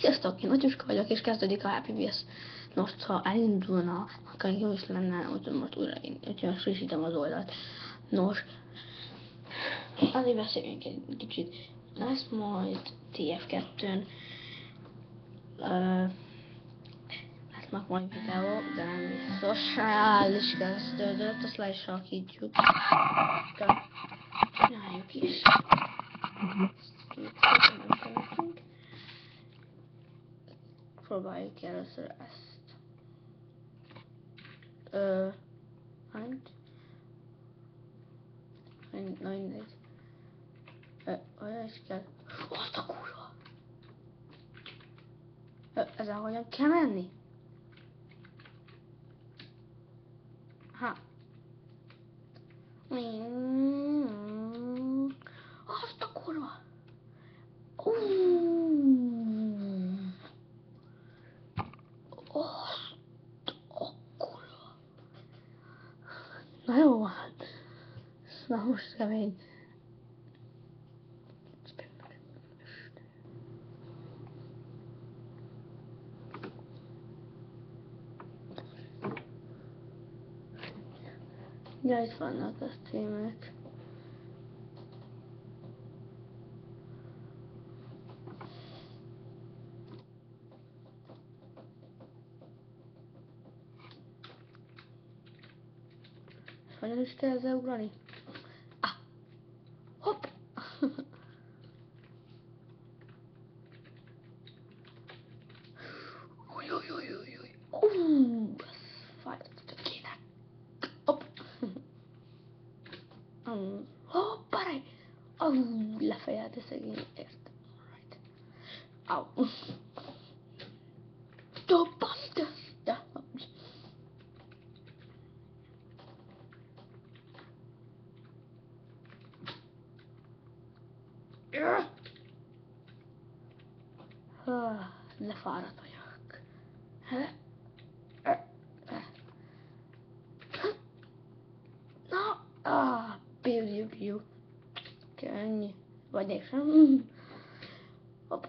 Sziasztok, én Nagyuska vagyok, és kezdődik a Happy Wheels. Most, ha elindulna, akkor jó is lenne, hogy most újra én frissítem az oldalt. Nos, azért beszéljünk egy kicsit. Lesz majd TF2-n, lesz majd videó, de nem biztos. El is kezdődött, azt le is rakítjuk. De csináljuk is. Próbáljuk először ezt. Na mindegy. Olyan is kell. Azt a kurva! Ezen hogyan kell menni? Ha. Azt a kurva! Azt a kurva! Na jó van. Na most kemény. Ja, itt vannak a streamek. Hogyan is kell ezzel ugrani? Ah! Hopp! Fájt a kéne. Hopp! Hoppárej! Lefejelte szegény, ért. Right. Au. Baszd! Ja. Lefáradt vagyok. Na, piu. Könnyű. Vagy mégsem. Hopp.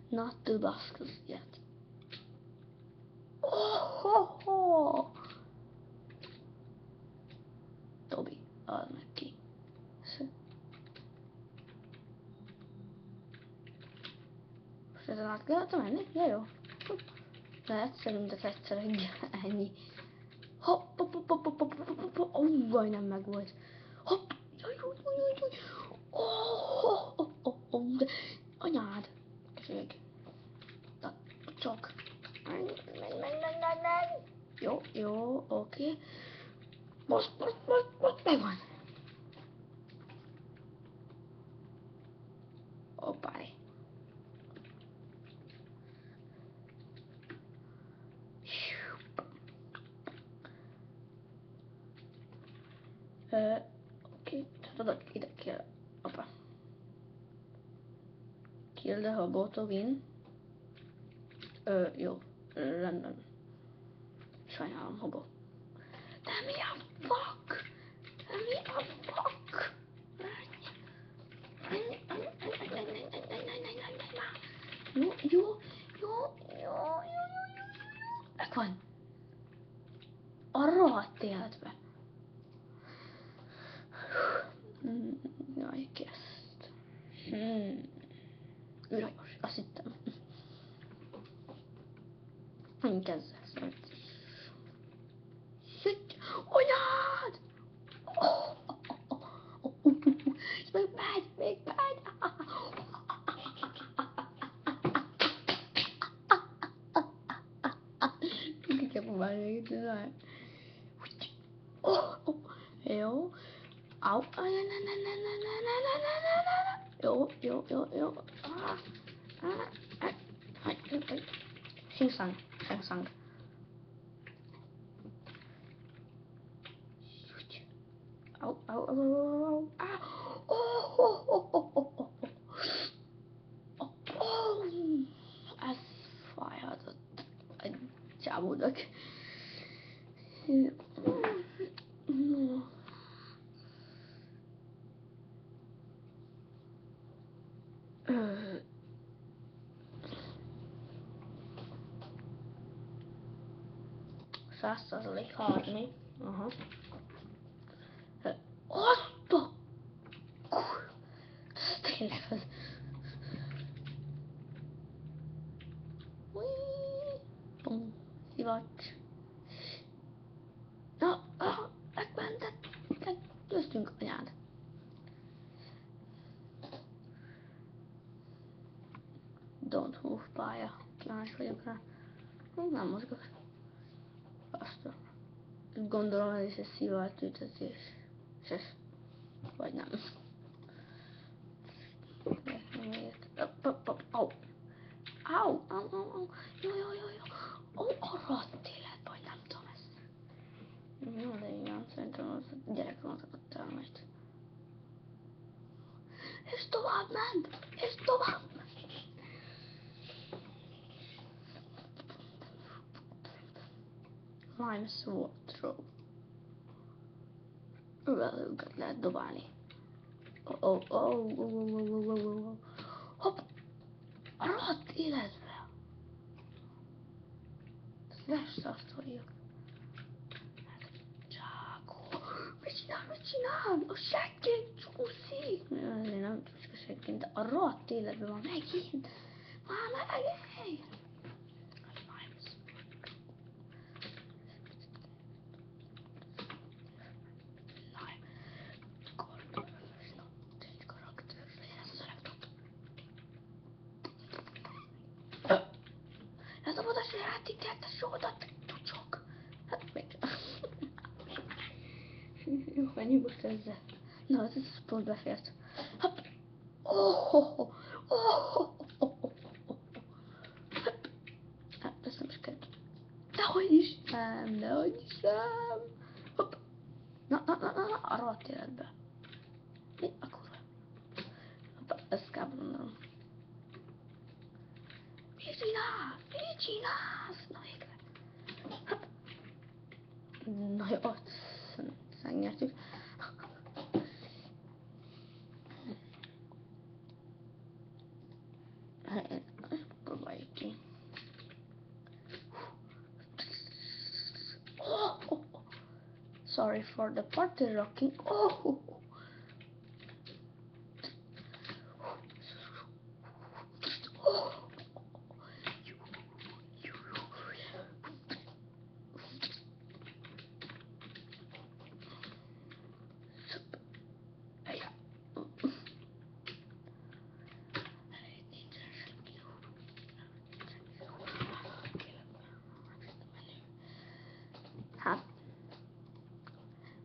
Not too bastards yet. Tobi, add meg ki. Most ezen át kellett menni? Ja, jó. Lehet, szerintek egyszer ennyi. Hopp. Majdnem megvolt. Hopp. Jaj. De anyád. Köszönjük. Na, csak. Menj. Jó, oké. Most, megvan. Hoppáj. Oké, tudod, ide kell. Hoppa. Kill the hobo to win. Jó, rendben. Sajnálom, hobo. De mi a fuck? Jó. Megvan. A rohadt életbe. Jaj, kezd. Ürajos, azt hittem. Kezd. Szügy! Anyád! Még megy! Ki kell próbálni még csinálni. Jó. Au. Jó. Sing-sang. Au. Audok. Százalék harmi. Aha. Azt a... Ez tényleg az... Szivacs. Na, megmentett. Győztünk anyád. Don't move pálya. Kíváncsi vagyok rá. Nem mozgok. Azt gondolom, ez is egy szivatütetés. Vagy nem. Au. Au. Jó. Ó, a rohadt életben, hogy nem tudom ezt. Jó, de igen, szerintem az gyerekről mozgott el majd. És tovább ment! Lime sword throw. Őket lehet dobálni. Hopp! A rohadt életbe! Leszartoljuk. Csákó! Mit csinál? A seggén csúszik! Azért nem csúszik a seggén, de a rohadt életben van megint! Már megint! Ez a vadasra játék, sódat, tucsok. Hát még. Jó, mennyi most ezzel? Na, ez pont befért. Hopp. Hát, ezt nem is kell. Dehogy is nem. Hopp. Na, a rohadt életbe. Mi a kurva? Hopp, ezt kell mondanom. Mit csinálsz? Na végre. Na jó, ott megnyertük. Próbáljuk ki. Sorry for the party rocking. Hát,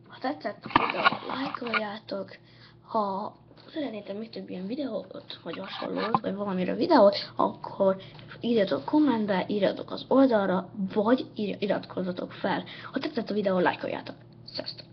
ha tetszett a videó, lájkoljátok, ha szeretnétek még több ilyen videót, vagy hasonlót, vagy valamire videót, akkor írjatok kommentbe, írjatok az oldalra, vagy iratkozzatok fel. Ha tetszett a videó, lájkoljátok. Sziasztok!